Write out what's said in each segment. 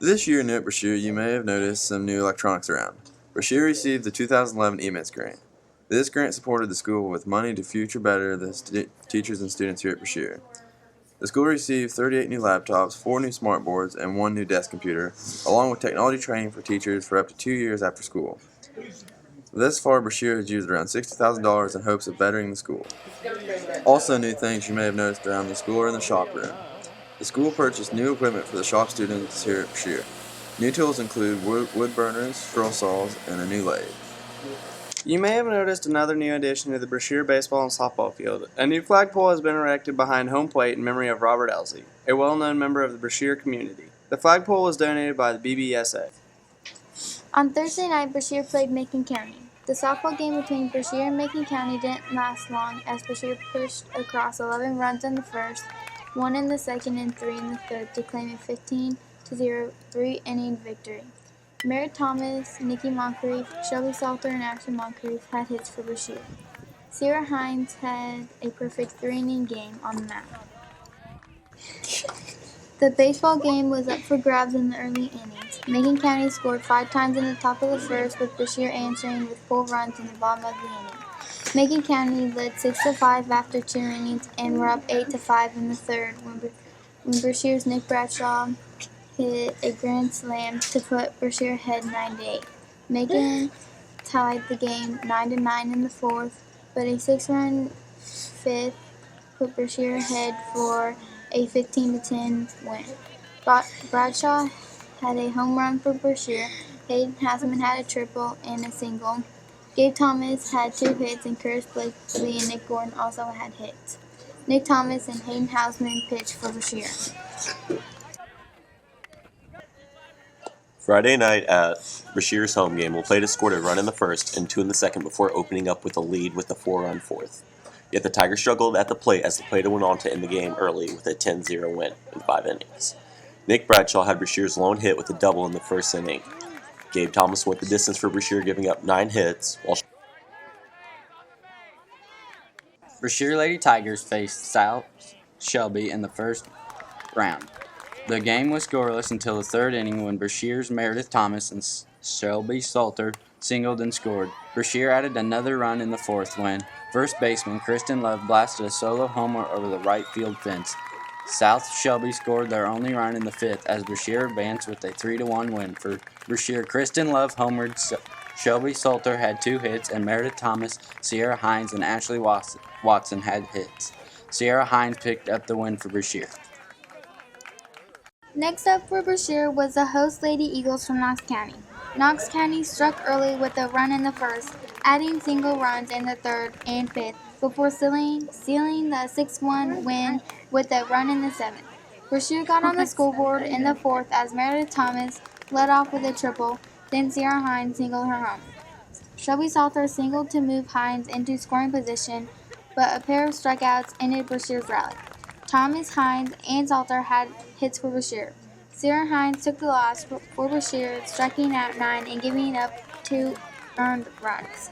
This year new at Brashear, you may have noticed some new electronics around. Brashear received the 2011 EMIS grant. This grant supported the school with money to future better the teachers and students here at Brashear. The school received 38 new laptops, 4 new smartboards, and 1 new desk computer, along with technology training for teachers for up to 2 years after school. Thus far, Brashear has used around $60,000 in hopes of bettering the school. Also, new things you may have noticed around the school are in the shop room. The school purchased new equipment for the shop students here at Brashear. New tools include wood burners, scroll saws, and a new lathe. You may have noticed another new addition to the Brashear baseball and softball field. A new flagpole has been erected behind home plate in memory of Robert Elsie, a well-known member of the Brashear community. The flagpole was donated by the BBSA. On Thursday night, Brashear played Macon County. The softball game between Brashear and Macon County didn't last long as Brashear pushed across 11 runs in the first, 1 in the second, and 3 in the third to claim a 15-0 3-inning victory. Merritt Thomas, Nikki Moncrief, Shelby Salter, and Ashley Moncrief had hits for Brashear. Sierra Hines had a perfect 3-inning game on the mound. The baseball game was up for grabs in the early innings. Macon County scored 5 times in the top of the first, with Brashear answering with 4 runs in the bottom of the inning. Macon County led 6-5 after 2 innings and were up 8-5 in the third when Brashear's Nick Bradshaw hit a grand slam to put Brashear ahead 9-8. Macon tied the game 9-9 in the fourth, but a 6-run fifth put Brashear ahead for a 15-10 win. Bradshaw had a home run for Brashear. Hayden Hasman had a triple and a single. Gabe Thomas had 2 hits, and Curtis Blakely and Nick Gordon also had hits. Nick Thomas and Hayden Hausman pitched for Brashear. Friday night at Brashear's home game, LaPlata scored a run in the first and 2 in the second before opening up with a lead with a 4-run fourth. Yet the Tigers struggled at the plate as LaPlata went on to end the game early with a 10-0 win in 5 innings. Nick Bradshaw had Brashear's lone hit with a double in the first inning. Gabe Thomas went the distance for Brashear, giving up 9 hits, while Brashear Lady Tigers faced South Shelby in the first round. The game was scoreless until the third inning when Brashear's Meredith Thomas and Shelby Salter singled and scored. Brashear added another run in the fourth when first baseman Kristen Love blasted a solo homer over the right field fence. South Shelby scored their only run in the fifth as Brashear advanced with a 3-1 win. For Brashear, Kristen Love homered, Shelby Salter had 2 hits, and Meredith Thomas, Sierra Hines, and Ashley Watson had hits. Sierra Hines picked up the win for Brashear. Next up for Brashear was the host Lady Eagles from Knox County. Knox County struck early with a run in the first, adding single runs in the third and fifth before sealing the 6-1 win with a run in the seventh. Brashear got on the scoreboard in the fourth as Meredith Thomas led off with a triple, then Sierra Hines singled her home. Shelby Salter singled to move Hines into scoring position, but a pair of strikeouts ended Brashear's rally. Thomas, Hines, and Salter had hits for Brashear. Sierra Hines took the loss for Brashear, striking out 9 and giving up 2 earned runs.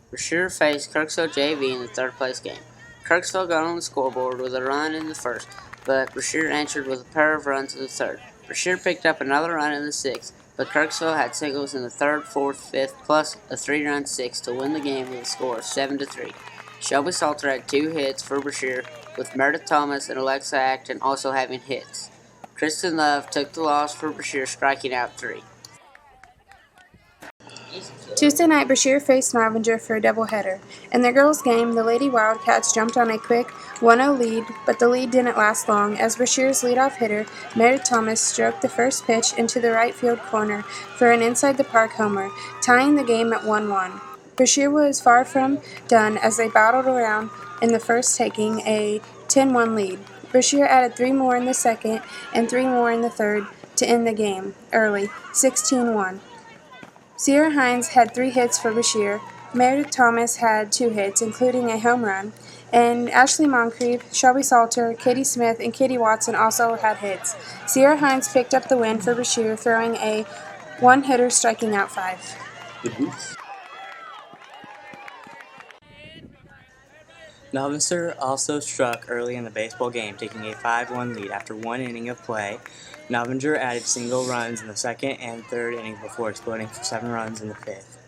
Brashear faced Kirksville JV in the third place game. Kirksville got on the scoreboard with a run in the first, but Brashear answered with a pair of runs in the third. Brashear picked up another run in the sixth, but Kirksville had singles in the third, fourth, fifth, plus a 3-run sixth to win the game with a score of 7-3. Shelby Salter had 2 hits for Brashear, with Meredith Thomas and Alexa Acton also having hits. Kristen Love took the loss for Brashear, striking out 3. Tuesday night, Brashear faced Marvinger for a doubleheader. In the girls' game, the Lady Wildcats jumped on a quick 1-0 lead, but the lead didn't last long as Brashear's leadoff hitter, Meredith Thomas, stroked the first pitch into the right field corner for an inside-the-park homer, tying the game at 1-1. Brashear was far from done as they battled around in the first, taking a 10-1 lead. Brashear added 3 more in the second and 3 more in the third to end the game early, 16-1. Sierra Hines had 3 hits for Brashear. Meredith Thomas had 2 hits, including a home run, and Ashley Moncrief, Shelby Salter, Katie Smith, and Katie Watson also had hits. Sierra Hines picked up the win for Brashear, throwing a 1-hitter, striking out 5. Novenser also struck early in the baseball game, taking a 5-1 lead after one inning of play. Novinger added single runs in the second and third innings before exploding for 7 runs in the fifth.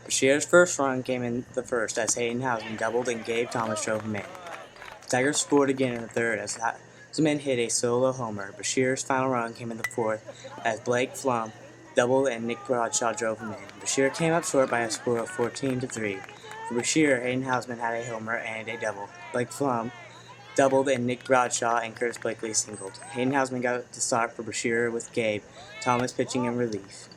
Brashear's first run came in the first as Hayden Hausman doubled and Gabe Thomas drove him in. The Tigers scored again in the third as Hausman hit a solo homer. Brashear's final run came in the fourth as Blake Flum doubled and Nick Bradshaw drove him in. Brashear came up short by a score of 14-3. For Brashear, Hayden Hausman had a homer and a double. Blake Flum doubled and Nick Bradshaw and Curtis Blakely singled. Hayden Hausman got the start for Brashear with Gabe Thomas pitching in relief.